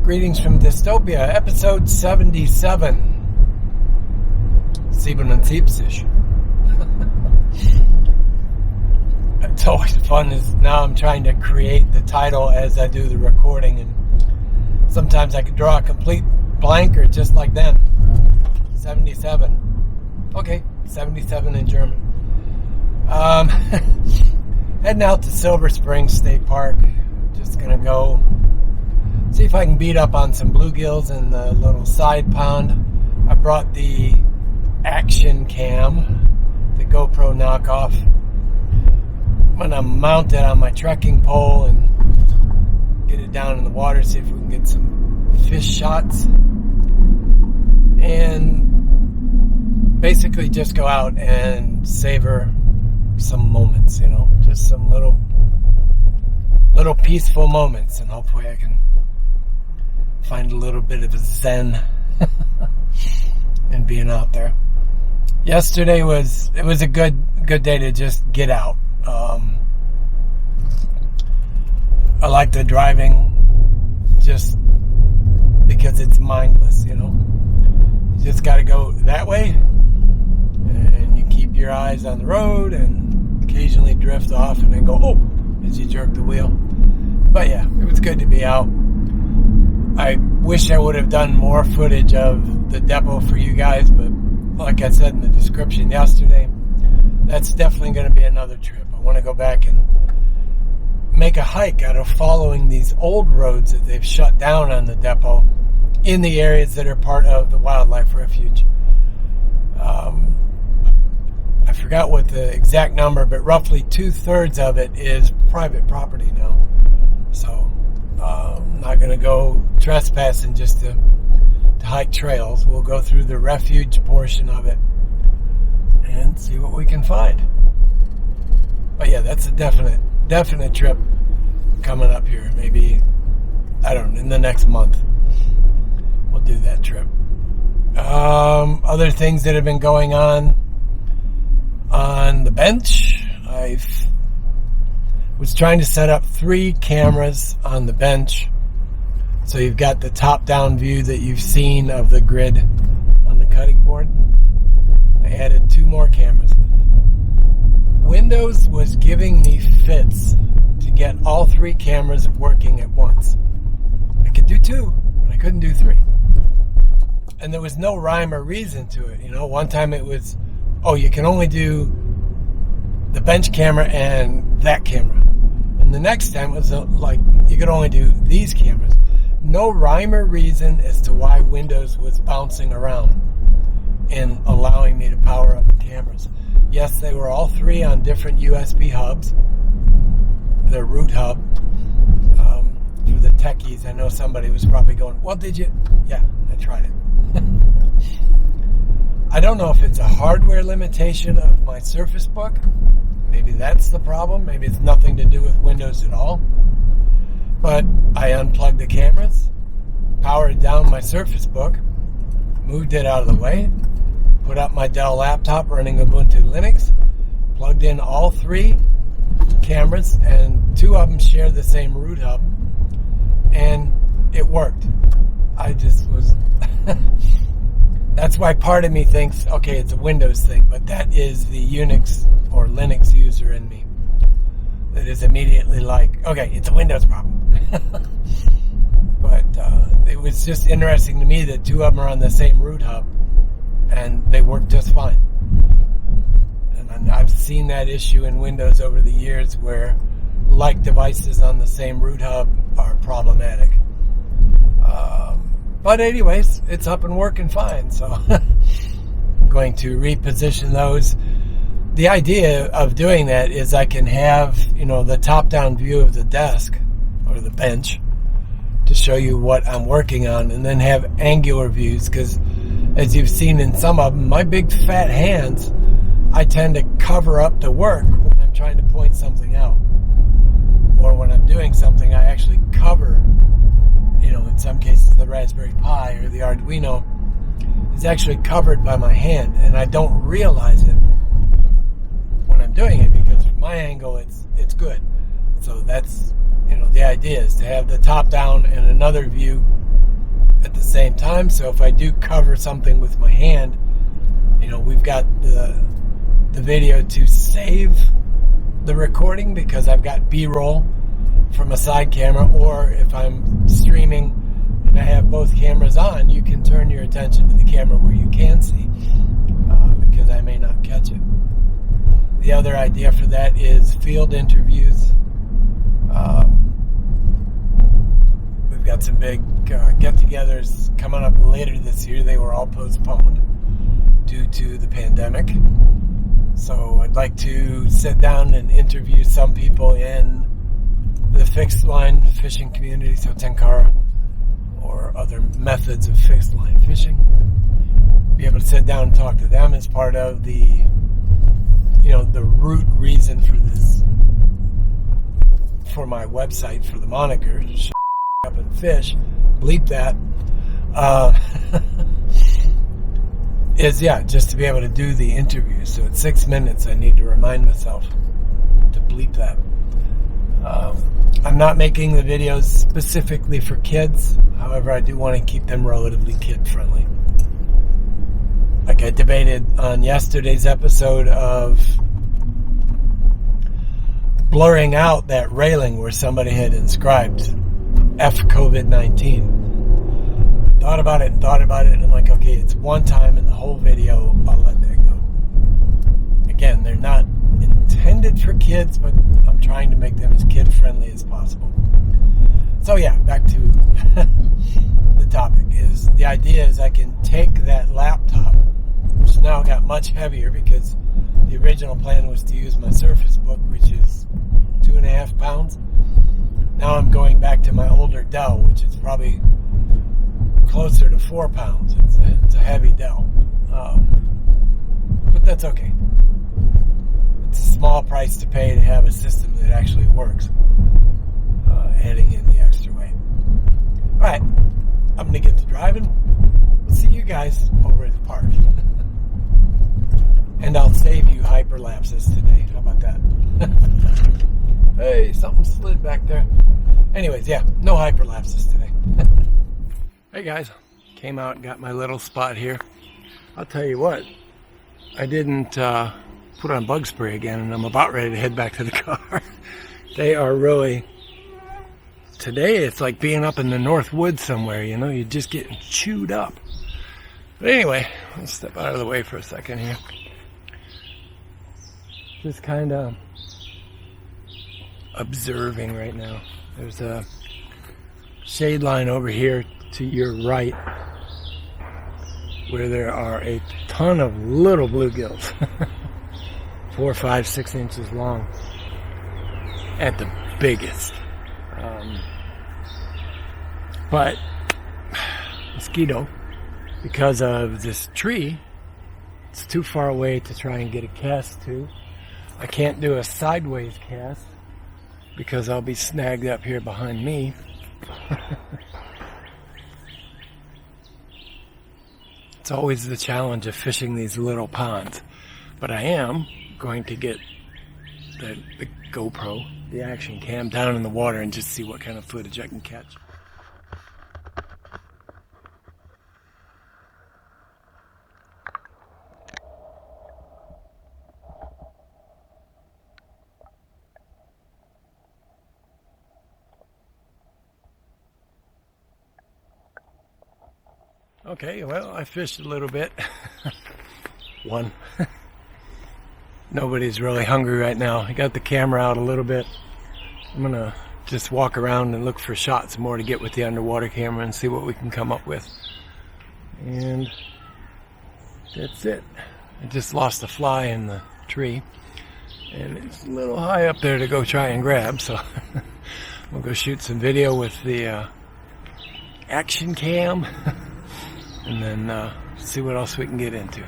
Greetings from Dystopia, episode 77. Siebenundsiebzig. It's always fun is now I'm trying to create the title as I do the recording, and sometimes I can draw a complete blank or just like then. 77. Okay, 77 in German. Heading out to Silver Springs State Park. Just gonna go see if I can beat up on some bluegills in the little side pond. I brought the Action Cam, the GoPro knockoff. I'm gonna mount it on my trekking pole and get it down in the water, see if we can get some fish shots, and basically just go out and savor some moments, just some little peaceful moments, and hopefully I can find a little bit of a zen in being out there. Yesterday was a good day to just get out. I like the driving just because it's mindless, You just got to go that way, and you keep your eyes on the road and occasionally drift off and then go, as you jerk the wheel. But yeah, it was good to be out. I wish I would have done more footage of the depot for you guys, but like I said in the description yesterday, that's definitely going to be another trip. I want to go back and make a hike out of following these old roads that they've shut down on the depot in the areas that are part of the wildlife refuge. I forgot what the exact number, but roughly 2/3 of it is private property now. So I'm not going to go trespassing just to hike trails. We'll go through the refuge portion of it and see what we can find. But yeah, that's a definite trip coming up here. Maybe, I don't know, in the next month we'll do that trip. Other things that have been going on the bench, I was trying to set up 3 cameras on the bench. So you've got the top-down view that you've seen of the grid on the cutting board. I added 2 more cameras. Windows was giving me fits to get all 3 cameras working at once. I could do 2, but I couldn't do 3. And there was no rhyme or reason to it. One time it was, you can only do the bench camera and that camera. And the next time it was like, you could only do these cameras. No rhyme or reason as to why Windows was bouncing around and allowing me to power up the cameras. Yes, they were all 3 on different USB hubs. The root hub. For the techies, I know somebody was probably going, well, did you? Yeah, I tried it. I don't know if it's a hardware limitation of my Surface Book. Maybe that's the problem. Maybe it's nothing to do with Windows at all. But I unplugged the cameras, powered down my Surface Book, moved it out of the way, put up my Dell laptop running Ubuntu Linux, plugged in all 3 cameras, and 2 of them share the same root hub, and it worked. I just was... That's why part of me thinks, okay, it's a Windows thing, but that is the Unix or Linux user in me that is immediately like, okay, it's a Windows problem. But it was just interesting to me that 2 of them are on the same root hub, and they work just fine. And I've seen that issue in Windows over the years where like devices on the same root hub are problematic. But anyways, it's up and working fine, so I'm going to reposition those. The idea of doing that is I can have, the top-down view of the desk or the bench to show you what I'm working on, and then have angular views, because as you've seen in some of them, my big fat hands, I tend to cover up the work when I'm trying to point something out. Or when I'm doing something, I actually cover, in some cases the Raspberry Pi or the Arduino is actually covered by my hand, and I don't realize it when I'm doing it, because from my angle it's good. So that's, the idea is to have the top down and another view same time. So if I do cover something with my hand, you know, we've got the video to save the recording because I've got B-roll from a side camera, or if I'm streaming and I have both cameras on, you can turn your attention to the camera where you can see, because I may not catch it. The other idea for that is field interviews. We've got some big get-togethers coming up later this year. They were all postponed due to the pandemic. So I'd like to sit down and interview some people in the fixed line fishing community, so tenkara or other methods of fixed line fishing. Be able to sit down and talk to them as part of the, you know, the root reason for this, for my website, for the moniker, Up and Fish, bleep that, is, yeah, just to be able to do the interview. So at 6 minutes, I need to remind myself to bleep that. I'm not making the videos specifically for kids. However, I do want to keep them relatively kid-friendly. Like I debated on yesterday's episode of blurring out that railing where somebody had inscribed F COVID-19. Thought about it, and I'm like, okay, it's one time in the whole video, I'll let that go. Again, they're not intended for kids, but I'm trying to make them as kid-friendly as possible. So yeah, back to the topic. Is the idea is I can take that laptop, which now got much heavier because the original plan was to use my Surface Book, which is 2.5 pounds. Now I'm going back to my older Dell, which is probably closer to 4 pounds. It's a heavy Dell, but that's okay. It's a small price to pay to have a system that actually works, adding in the extra weight. Alright, I'm going to get to driving. We'll see you guys over at the park. And I'll save you hyperlapses today. How about that? Hey, something slid back there. Anyways, yeah, no hyperlapses today. Hey guys, came out and got my little spot here. I'll tell you what, I didn't put on bug spray again, and I'm about ready to head back to the car. They are really, today it's like being up in the North Woods somewhere, you know, you're just getting chewed up. But anyway, let's step out of the way for a second here. Just kind of observing right now. There's a shade line over here to your right where there are a ton of little bluegills. 4, 5, 6 inches long at the biggest. But mosquito, because of this tree, it's too far away to try and get a cast to. I can't do a sideways cast because I'll be snagged up here behind me. It's always the challenge of fishing these little ponds. But I am going to get the GoPro, the action cam, down in the water and just see what kind of footage I can catch. Okay, well, I fished a little bit. One. Nobody's really hungry right now. I got the camera out a little bit. I'm gonna just walk around and look for shots more to get with the underwater camera and see what we can come up with. And that's it. I just lost a fly in the tree, and it's a little high up there to go try and grab, so we'll go shoot some video with the action cam. And then see what else we can get into.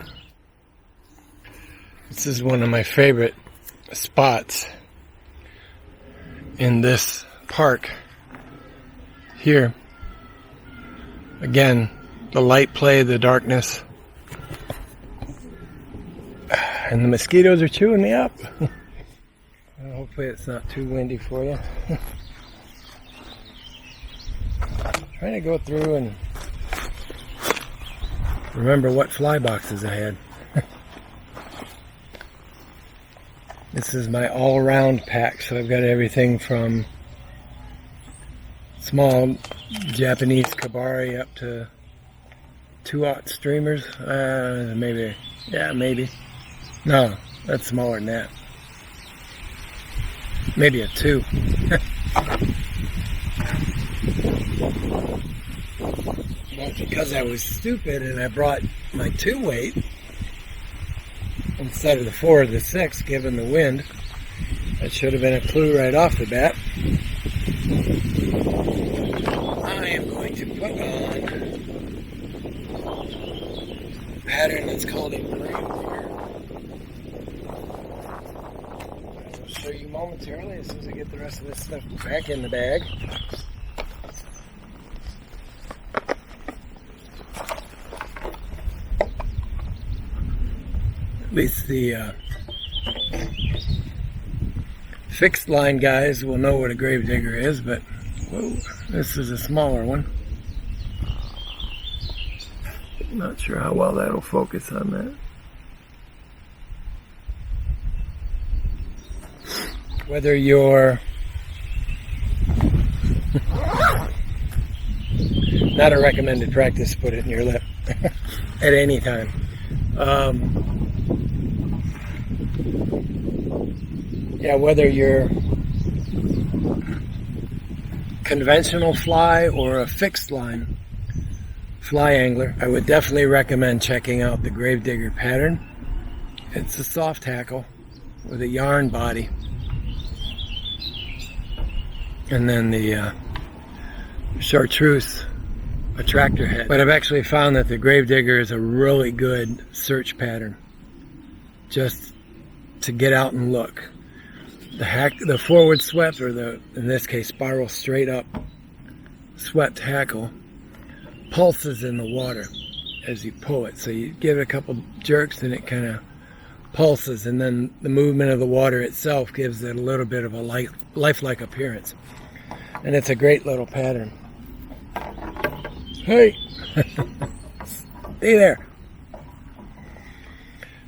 This is one of my favorite spots in this park here. Again, the light play, the darkness. And the mosquitoes are chewing me up. Hopefully it's not too windy for you. Trying to go through and remember what fly boxes I had. This is my all-round pack, so I've got everything from small Japanese kabari up to 2/0 streamers. Maybe. No, that's smaller than that. Maybe a 2. Well, because I was stupid and I brought my 2 weight instead of the 4 or the 6, given the wind, that should have been a clue right off the bat. I am going to put on a pattern that's called a grave digger. I'll show you momentarily as soon as I get the rest of this stuff back in the bag. At least the fixed line guys will know what a grave digger is, but whoa, this is a smaller one. Not sure how well that'll focus on that. Whether you're not a recommended practice, put it in your lip at any time. Yeah, whether you're conventional fly or a fixed line fly angler, I would definitely recommend checking out the grave digger pattern. It's a soft hackle with a yarn body, and then the chartreuse attractor head. But I've actually found that the grave digger is a really good search pattern just to get out and look. The forward swept, or in this case spiral straight up swept hackle, pulses in the water as you pull it. So you give it a couple jerks and it kind of pulses, and then the movement of the water itself gives it a little bit of a lifelike appearance. And it's a great little pattern. Hey! Stay there!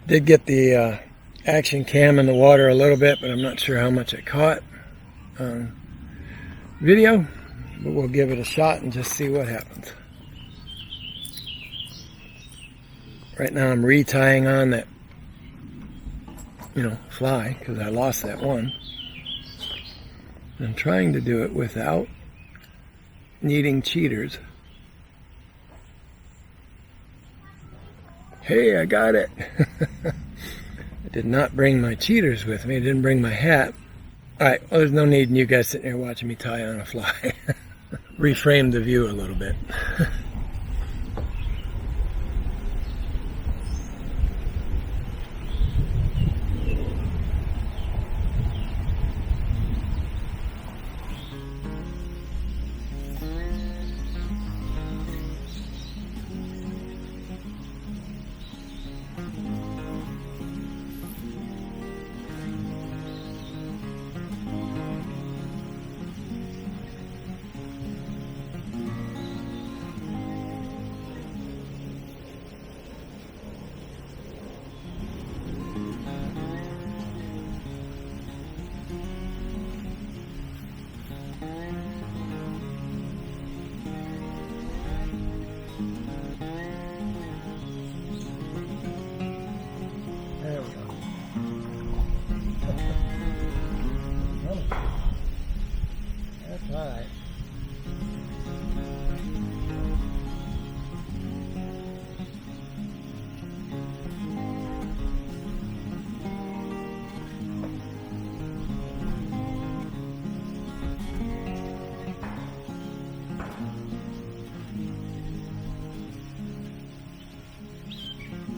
Did get the action cam in the water a little bit, but I'm not sure how much it caught on video, but we'll give it a shot and just see what happens. Right now I'm retying on that, fly, because I lost that one. I'm trying to do it without needing cheaters. Hey, I got it! I did not bring my cheaters with me. I didn't bring my hat. Alright, well, there's no need in you guys sitting here watching me tie on a fly. Reframe the view a little bit.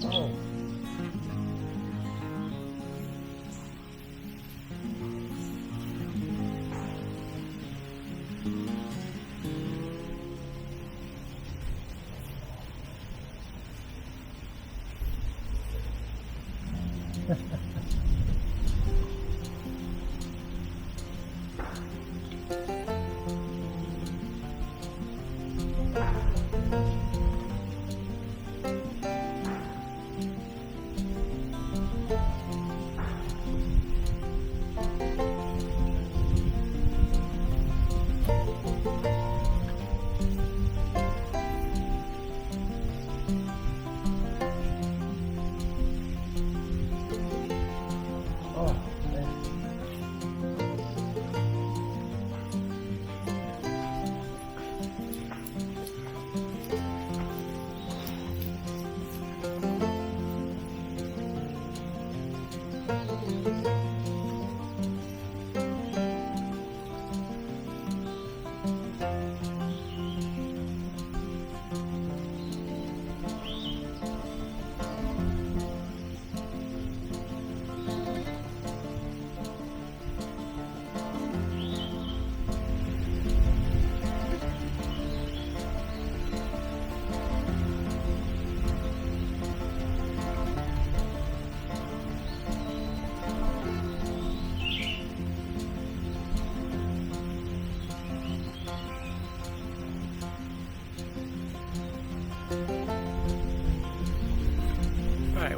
Oh.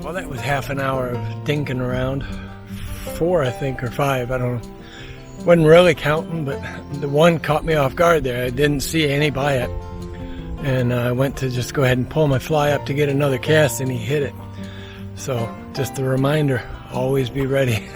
Well, that was half an hour of dinking around. 4, I think, or 5, I don't know. Wasn't really counting, but the one caught me off guard there. I didn't see any by it. And I went to just go ahead and pull my fly up to get another cast, and he hit it. So just a reminder, always be ready.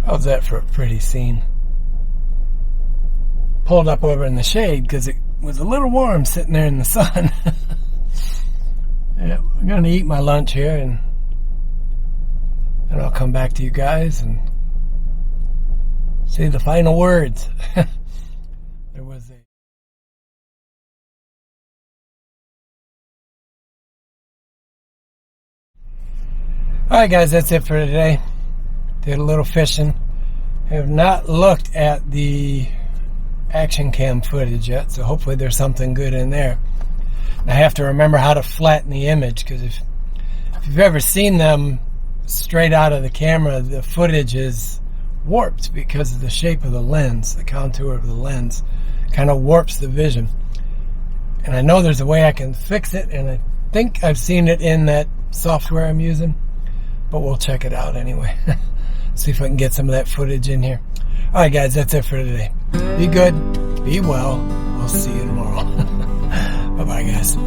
How's that for a pretty scene? Pulled up over in the shade because it was a little warm sitting there in the sun. Yeah, I'm going to eat my lunch here and I'll come back to you guys and say the final words. There was a Alright guys, that's it for today. Did a little fishing. Have not looked at the action cam footage yet, so hopefully there's something good in there. I have to remember how to flatten the image, because if you've ever seen them straight out of the camera, the footage is warped because of the shape of the lens. The contour of the lens kind of warps the vision. And I know there's a way I can fix it, and I think I've seen it in that software I'm using, but we'll check it out anyway. See if I can get some of that footage in here. Alright guys, that's it for today. Be good, be well. We'll see you tomorrow. Bye-bye guys.